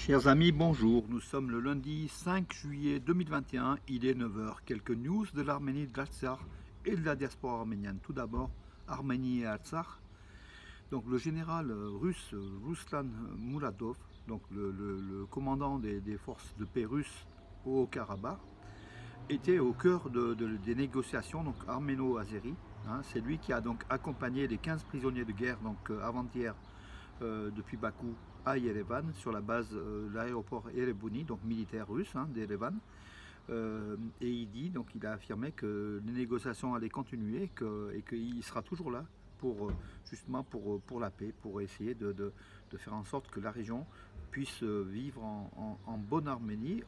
Chers amis, bonjour. Nous sommes le lundi 5 juillet 2021. Il est 9 heures. Quelques news de l'Arménie, de l'Artsakh et de la diaspora arménienne. Tout d'abord, Arménie et Artsakh. Donc le général russe Ruslan Muradov, donc le commandant des forces de paix russes au Karabakh, était au cœur des négociations donc arméno-azéries. C'est lui qui a donc accompagné les 15 prisonniers de guerre donc avant-hier depuis Bakou à Yerevan, sur la base de l'aéroport Erebouni, donc militaire russe d'Erevan. Et il a affirmé que les négociations allaient continuer et qu'il sera toujours là pour justement pour la paix, pour essayer de faire en sorte que la région puisse vivre en bonne harmonie,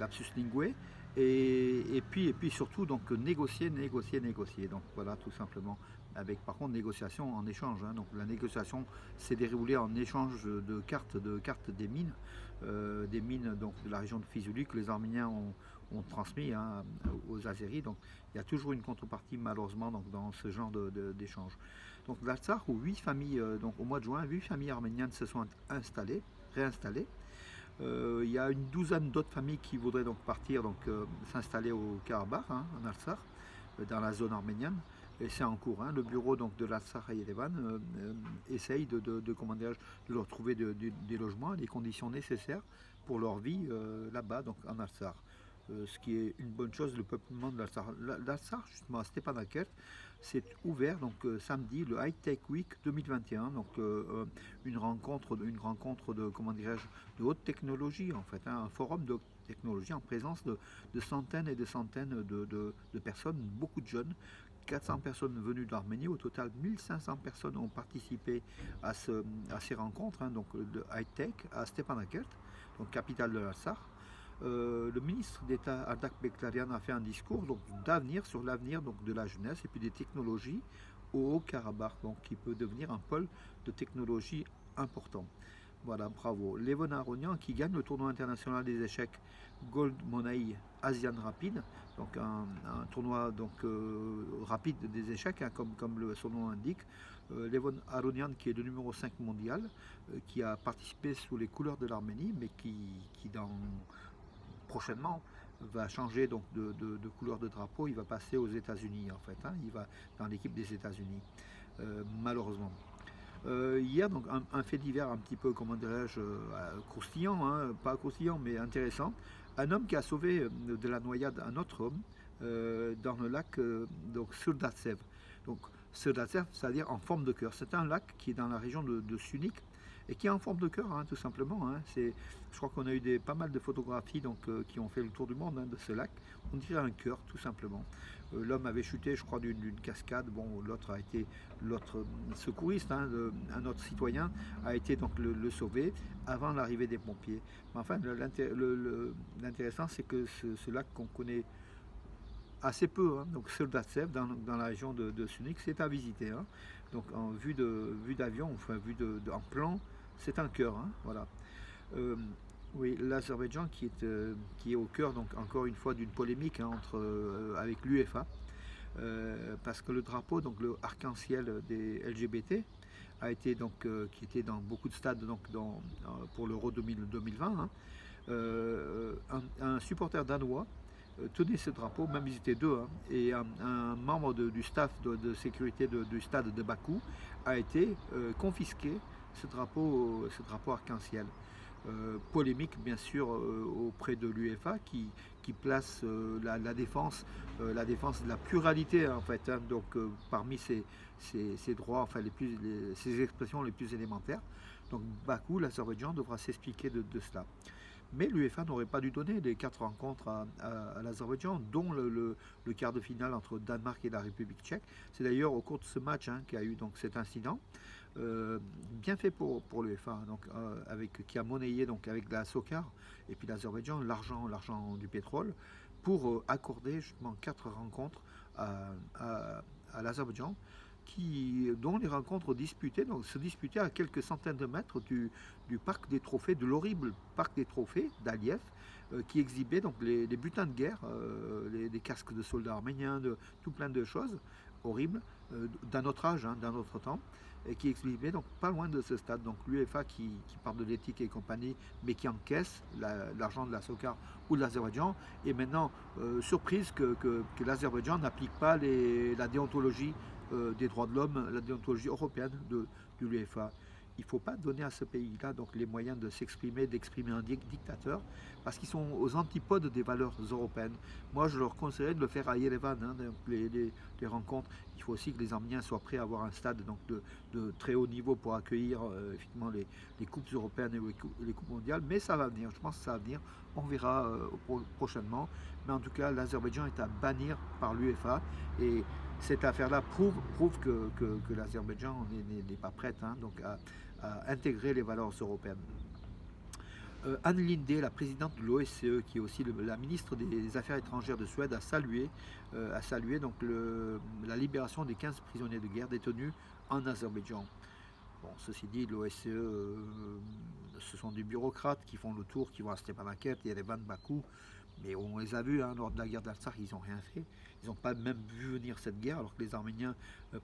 lapsus lingué, et puis surtout donc négocier. Donc voilà, tout simplement, avec par contre négociation en échange. Donc la négociation s'est déroulée en échange de cartes des mines donc de la région de Fizuli que les Arméniens ont transmis aux Azéris. Donc il y a toujours une contrepartie malheureusement donc, dans ce genre d'échange. Donc l'Artsakh, où 8 familles, donc au mois de juin, 8 familles arméniennes se sont réinstallées. Il y a une douzaine d'autres familles qui voudraient donc partir, s'installer au Karabakh, en Artsakh, dans la zone arménienne. Et c'est en cours. Le bureau donc, de l'Artsakh à Yerevan essaye de leur trouver des logements, des conditions nécessaires pour leur vie là-bas, donc en Artsakh. Ce qui est une bonne chose, le peuplement de l'Artsakh. L'Artsakh, justement, à Stepanakert, c'est ouvert samedi, le High Tech Week 2021, une rencontre de haute technologie en fait, un forum de haute technologie en présence de centaines et de centaines de personnes, beaucoup de jeunes. 400 personnes venues d'Arménie, au total 1500 personnes ont participé à ces rencontres, donc de high-tech à Stepanakert, donc capitale de l'Artsakh. Le ministre d'État Ardak Beklaryan a fait un discours sur l'avenir de la jeunesse et puis des technologies au Haut-Karabakh, qui peut devenir un pôle de technologie important. Voilà, bravo. Levon Aronian qui gagne le tournoi international des échecs Gold Money Asian Rapid, donc un tournoi rapide des échecs, comme son nom indique. Levon Aronian qui est le numéro 5 mondial, qui a participé sous les couleurs de l'Arménie, mais qui prochainement va changer de couleur de drapeau. Il va passer aux États-Unis en fait. Il va dans l'équipe des États-Unis, malheureusement. Hier, donc un fait divers un petit peu, comment dirais-je, croustillant, pas croustillant mais intéressant. Un homme qui a sauvé de la noyade un autre homme dans le lac Surdatsev. Donc Surdatsev, c'est-à-dire en forme de cœur. C'est un lac qui est dans la région de Sunik et qui est en forme de cœur, tout simplement. Je crois qu'on a eu pas mal de photographies qui ont fait le tour du monde de ce lac. On dirait un cœur, tout simplement. L'homme avait chuté, je crois, d'une cascade. Bon, l'autre secouriste, un autre citoyen, a été donc le sauver avant l'arrivée des pompiers. Mais enfin, l'intéressant, c'est que ce lac qu'on connaît assez peu, donc Soldatsev dans la région de Sunik, c'est à visiter. Donc en vue d'avion, enfin en plan, c'est un cœur. Voilà. Oui, l'Azerbaïdjan qui est au cœur, donc encore une fois, d'une polémique avec l'UEFA, parce que le drapeau, donc le arc-en-ciel des LGBT, qui était dans beaucoup de stades pour l'Euro 2020, un supporter danois tenait ce drapeau, même ils étaient deux, et un membre du staff de sécurité du stade de Bakou a été confisqué ce drapeau arc-en-ciel. Polémique bien sûr auprès de l'UEFA qui place la défense de la pluralité en fait, parmi ces droits, enfin ces expressions les plus élémentaires. Donc Bakou, l'Azerbaïdjan, devra s'expliquer de cela. Mais l'UEFA n'aurait pas dû donner les 4 rencontres à l'Azerbaïdjan, dont le quart de finale entre Danemark et la République tchèque. C'est d'ailleurs au cours de ce match qu'il y a eu cet incident. Bien fait pour l'UEFA, qui a monnayé avec la SOCAR et puis l'Azerbaïdjan l'argent du pétrole pour accorder justement 4 rencontres à l'Azerbaïdjan, dont les rencontres se disputaient à quelques centaines de mètres du parc des trophées, de l'horrible parc des trophées d'Aliyev, qui exhibait les butins de guerre, les casques de soldats arméniens, tout plein de choses horribles, d'un autre âge, d'un autre temps. et qui exprimait donc pas loin de ce stade. Donc l'UEFA qui parle de l'éthique et compagnie, mais qui encaisse l'argent de la SOCAR ou de l'Azerbaïdjan. Et maintenant, surprise que l'Azerbaïdjan n'applique pas la déontologie des droits de l'homme, la déontologie européenne de l'UEFA. Il ne faut pas donner à ce pays-là donc les moyens de s'exprimer, d'exprimer un dictateur, parce qu'ils sont aux antipodes des valeurs européennes. Moi, je leur conseillerais de le faire à Yerevan, hein, donc les rencontres. Il faut aussi que les Arméniens soient prêts à avoir un stade donc de très haut niveau pour accueillir effectivement les coupes européennes et les coupes mondiales. Mais ça va venir, je pense que ça va venir. On verra prochainement. Mais en tout cas, l'Azerbaïdjan est à bannir par l'UEFA. Et cette affaire-là prouve que l'Azerbaïdjan n'est pas prête hein, donc à intégrer les valeurs européennes. Anne Linde, la présidente de l'OSCE, qui est aussi la ministre des Affaires étrangères de Suède, a salué donc la libération des 15 prisonniers de guerre détenus en Azerbaïdjan. Bon, ceci dit, l'OSCE, ce sont des bureaucrates qui font le tour, qui vont à Stepanakert, Yerevan, Bakou, mais on les a vus hein, lors de la guerre d'Artsakh, ils n'ont rien fait. Ils n'ont pas même vu venir cette guerre, alors que les Arméniens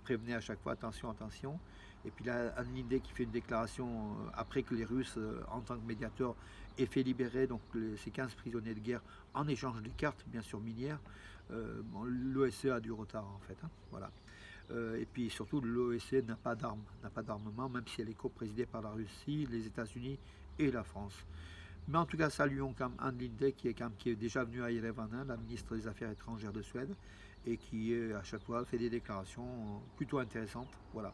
prévenaient à chaque fois attention, attention. Et puis là, Anne Linde qui fait une déclaration après que les Russes, en tant que médiateurs, aient fait libérer donc, ces 15 prisonniers de guerre en échange des cartes, bien sûr minières. Bon, l'OSCE a du retard en fait. Hein, voilà. Et puis surtout, l'OSCE n'a pas d'armes, n'a pas d'armement, même si elle est coprésidée par la Russie, les États-Unis et la France. Mais en tout cas, saluons quand même Anne Linde qui est déjà venue à Yerevan, hein, la ministre des Affaires étrangères de Suède, et qui à chaque fois fait des déclarations plutôt intéressantes. Voilà.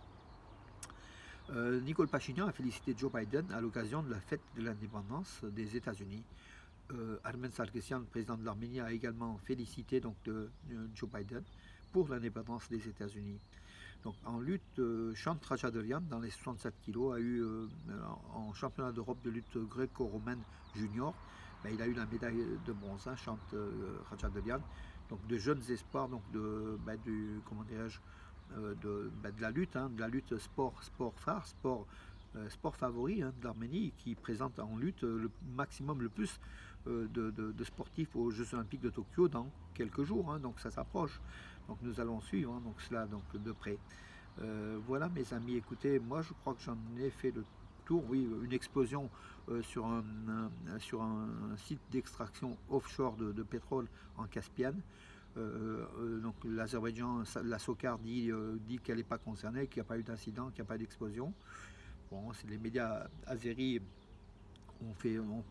Nicole Pachinian a félicité Joe Biden à l'occasion de la fête de l'indépendance des États-Unis. Armen Sargsyan, le président de l'Arménie, a également félicité donc, Joe Biden pour l'indépendance des États-Unis. Donc, en lutte, Chant Rajadolian, dans les 67 kilos, a eu en championnat d'Europe de lutte gréco-romaine junior, ben, il a eu la médaille de bronze, hein, Chant Rajadolian. Donc de jeunes espoirs, donc comment dirais-je, de la lutte, hein, de la lutte sport phare, sport favori hein, de l'Arménie, qui présente en lutte le maximum, le plus de sportifs aux Jeux Olympiques de Tokyo dans quelques jours, hein, donc ça s'approche. Donc nous allons suivre hein, donc cela donc, de près. Voilà mes amis, écoutez, moi je crois que j'en ai fait le tour. Oui, une explosion sur un site d'extraction offshore de pétrole en Caspienne. Donc l'Azerbaïdjan, la SOCAR dit qu'elle n'est pas concernée, qu'il n'y a pas eu d'incident, qu'il n'y a pas d'explosion. Bon, c'est les médias azéris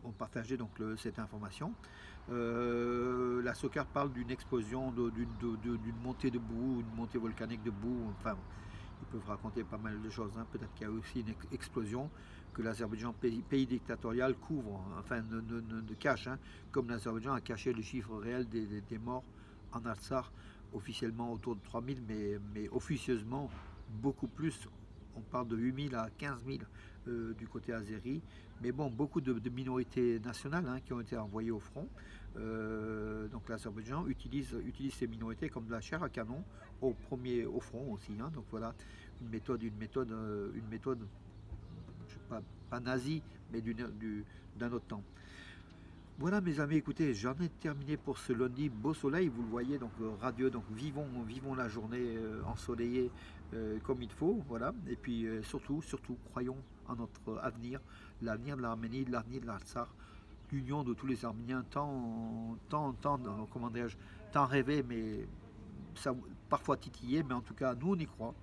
ont partagé donc cette information. La SOCAR parle d'une explosion, d'une montée de boue, une montée volcanique de boue. Enfin, ils peuvent raconter pas mal de choses. Hein. Peut-être qu'il y a aussi une explosion que l'Azerbaïdjan, pays dictatorial, couvre, enfin ne cache, hein, comme l'Azerbaïdjan a caché le chiffre réel des morts en Artsakh, officiellement autour de 3000, mais officieusement beaucoup plus. On parle de 8000 à 15 000 du côté azéri. Mais bon, beaucoup de minorités nationales hein, qui ont été envoyées au front. Donc l'Azerbaïdjan utilise ces minorités comme de la chair à canon au front aussi. Hein. Donc voilà, une méthode, je sais pas nazie, mais d'un autre temps. Voilà mes amis, écoutez, j'en ai terminé pour ce lundi, beau soleil, vous le voyez, donc radieux, donc vivons la journée ensoleillée comme il faut, voilà, et puis surtout, croyons en notre avenir, l'avenir de l'Arménie, l'avenir de l'Artsakh, l'union de tous les Arméniens, comment dirais-je, tant rêvé, mais ça, parfois titillé, mais en tout cas, nous on y croit.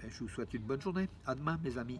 Et je vous souhaite une bonne journée, à demain mes amis.